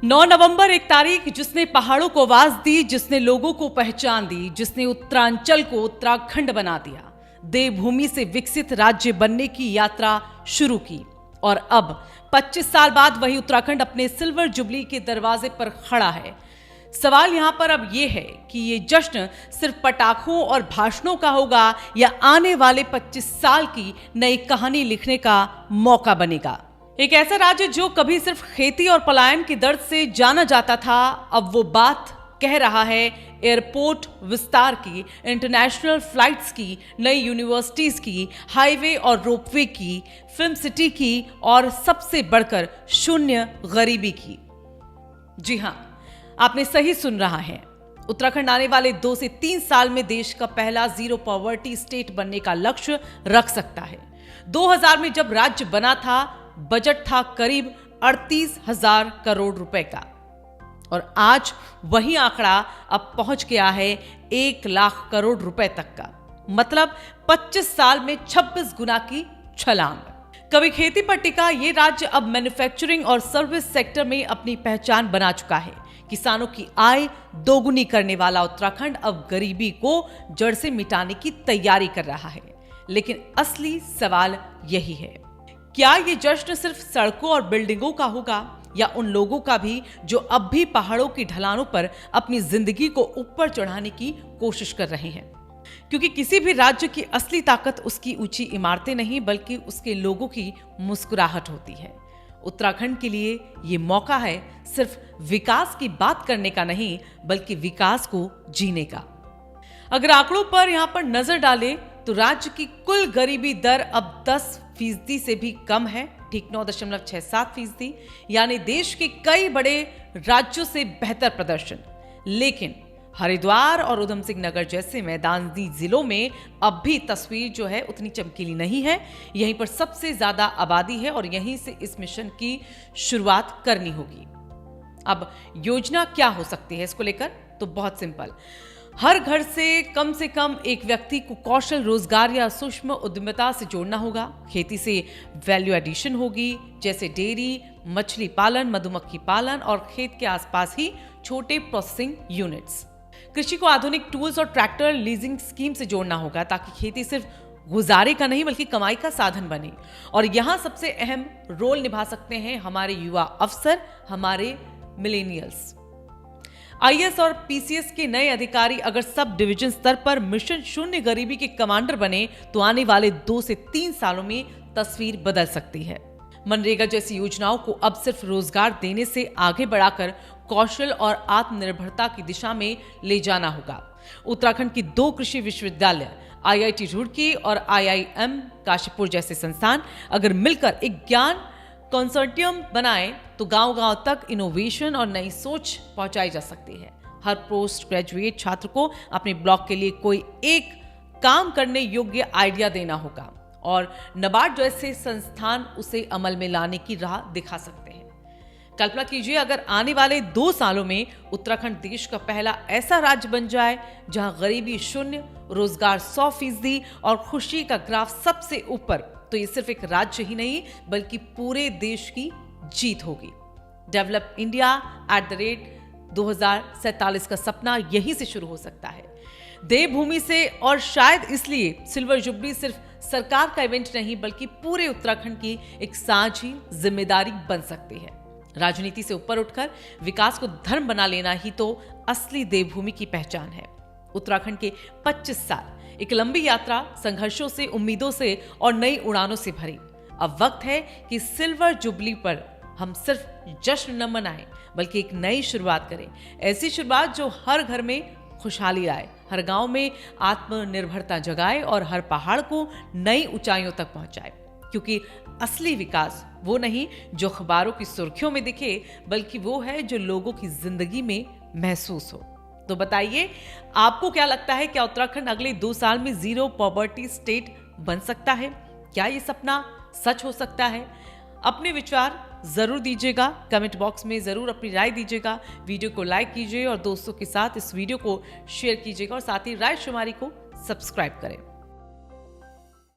9 नवंबर एक तारीख जिसने पहाड़ों को आवाज दी, जिसने लोगों को पहचान दी, जिसने उत्तरांचल को उत्तराखंड बना दिया, देवभूमि से विकसित राज्य बनने की यात्रा शुरू की। और अब 25 साल बाद वही उत्तराखंड अपने सिल्वर जुबली के दरवाजे पर खड़ा है। सवाल यहां पर अब यह है कि ये जश्न सिर्फ पटाखों और भाषणों का होगा या आने वाले 25 साल की नई कहानी लिखने का मौका बनेगा। एक ऐसा राज्य जो कभी सिर्फ खेती और पलायन के दर्द से जाना जाता था, अब वो बात कह रहा है एयरपोर्ट विस्तार की, इंटरनेशनल फ्लाइट्स की, नई यूनिवर्सिटीज की, हाईवे और रोपवे की, फिल्म सिटी की और सबसे बढ़कर शून्य गरीबी की। जी हां, आपने सही सुन रहा है। उत्तराखंड आने वाले 2 से 3 साल में देश का पहला जीरो पॉवर्टी स्टेट बनने का लक्ष्य रख सकता है। 2000 में जब राज्य बना था, बजट था करीब 38,000 करोड़ रुपए का और आज वही आंकड़ा अब पहुंच गया है 1 लाख करोड़ रुपए तक का। मतलब 25 साल में 26 गुना की छलांग। कभी खेती पर टिका ये राज्य अब मैन्युफैक्चरिंग और सर्विस सेक्टर में अपनी पहचान बना चुका है। किसानों की आय दोगुनी करने वाला उत्तराखंड अब गरीबी को जड़ से मिटाने की तैयारी कर रहा है। लेकिन असली सवाल यही है, क्या ये जश्न सिर्फ सड़कों और बिल्डिंगों का होगा या उन लोगों का भी जो अब भी पहाड़ों की ढलानों पर अपनी जिंदगी को ऊपर चढ़ाने की कोशिश कर रहे हैं? क्योंकि किसी भी राज्य की असली ताकत उसकी ऊंची इमारतें नहीं बल्कि उसके लोगों की मुस्कुराहट होती है। उत्तराखंड के लिए ये मौका है सिर्फ विकास की बात करने का नहीं बल्कि विकास को जीने का। अगर आंकड़ों पर यहां पर नजर डालें तो राज्य की कुल गरीबी दर अब 10% से भी कम है, ठीक 9.67%, यानी देश के कई बड़े राज्यों से बेहतर प्रदर्शन। लेकिन हरिद्वार और उधम सिंह नगर जैसे मैदानी जिलों में अब भी तस्वीर जो है उतनी चमकीली नहीं है। यहीं पर सबसे ज्यादा आबादी है और यहीं से इस मिशन की शुरुआत करनी होगी। अब योजना क्या हो सकती है इसको लेकर? तो बहुत सिंपल, हर घर से कम एक व्यक्ति को कौशल रोजगार या सूक्ष्म उद्यमिता से जोड़ना होगा। खेती से वैल्यू एडिशन होगी, जैसे डेयरी, मछली पालन, मधुमक्खी पालन और खेत के आसपास ही छोटे प्रोसेसिंग यूनिट्स। कृषि को आधुनिक टूल्स और ट्रैक्टर लीजिंग स्कीम से जोड़ना होगा ताकि खेती सिर्फ गुजारे का नहीं बल्कि कमाई का साधन बने। और यहां सबसे अहम रोल निभा सकते हैं हमारे युवा अफसर, हमारे मिलेनियल्स। आईएएस और पीसीएस के नए अधिकारी अगर सब डिवीजन स्तर पर मिशन शून्य गरीबी के कमांडर बने तो आने वाले 2 से 3 सालों में तस्वीर बदल सकती है। मनरेगा जैसी योजनाओं को अब सिर्फ रोजगार देने से आगे बढ़ाकर कौशल और आत्मनिर्भरता की दिशा में ले जाना होगा। उत्तराखंड की 2 कृषि विश्वविद्यालय, आईआईटी रुड़की और आईआईएम काशीपुर जैसे संस्थान अगर मिलकर एक ज्ञान कंसोर्टियम बनाए तो गांव-गांव तक इनोवेशन और नई सोच पहुंचाई जा सकती है। हर पोस्ट ग्रेजुएट छात्र को अपने ब्लॉक के लिए कोई एक काम करने योग्य आइडिया देना होगा और नाबार्ड जैसे संस्थान उसे अमल में लाने की राह दिखा सकते हैं। कल्पना कीजिए अगर आने वाले 2 सालों में उत्तराखंड देश का पहला ऐसा राज्य बन जाए जहां गरीबी शून्य, रोजगार 100% और खुशी का ग्राफ सबसे ऊपर, तो ये सिर्फ एक राज्य ही नहीं बल्कि पूरे देश की जीत होगी। डेवलप इंडिया @2047 का सपना यहीं से शुरू हो सकता है, देवभूमि से। और शायद इसलिए सिल्वर जुबली सिर्फ सरकार का इवेंट नहीं बल्कि पूरे उत्तराखंड की एक साझी जिम्मेदारी बन सकती है। राजनीति से ऊपर उठकर विकास को धर्म बना लेना ही तो असली देवभूमि की पहचान है। उत्तराखंड के 25 साल एक लंबी यात्रा, संघर्षों से, उम्मीदों से और नई उड़ानों से भरी। अब वक्त है कि सिल्वर जुबली पर हम सिर्फ जश्न न मनाएं बल्कि एक नई शुरुआत करें। ऐसी शुरुआत जो हर घर में खुशहाली लाए, हर गांव में आत्मनिर्भरता जगाए और हर पहाड़ को नई ऊंचाइयों तक पहुंचाए। क्योंकि असली विकास वो नहीं जो अखबारों की सुर्खियों में दिखे बल्कि वो है जो लोगों की जिंदगी में महसूस हो। तो बताइए, आपको क्या लगता है, क्या उत्तराखंड अगले 2 साल में जीरो पॉवर्टी स्टेट बन सकता है? क्या ये सपना सच हो सकता है? अपने विचार जरूर दीजिएगा, कमेंट बॉक्स में जरूर अपनी राय दीजिएगा। वीडियो को लाइक कीजिए और दोस्तों के साथ इस वीडियो को शेयर कीजिएगा और साथ ही राय शुमारी को सब्सक्राइब करें।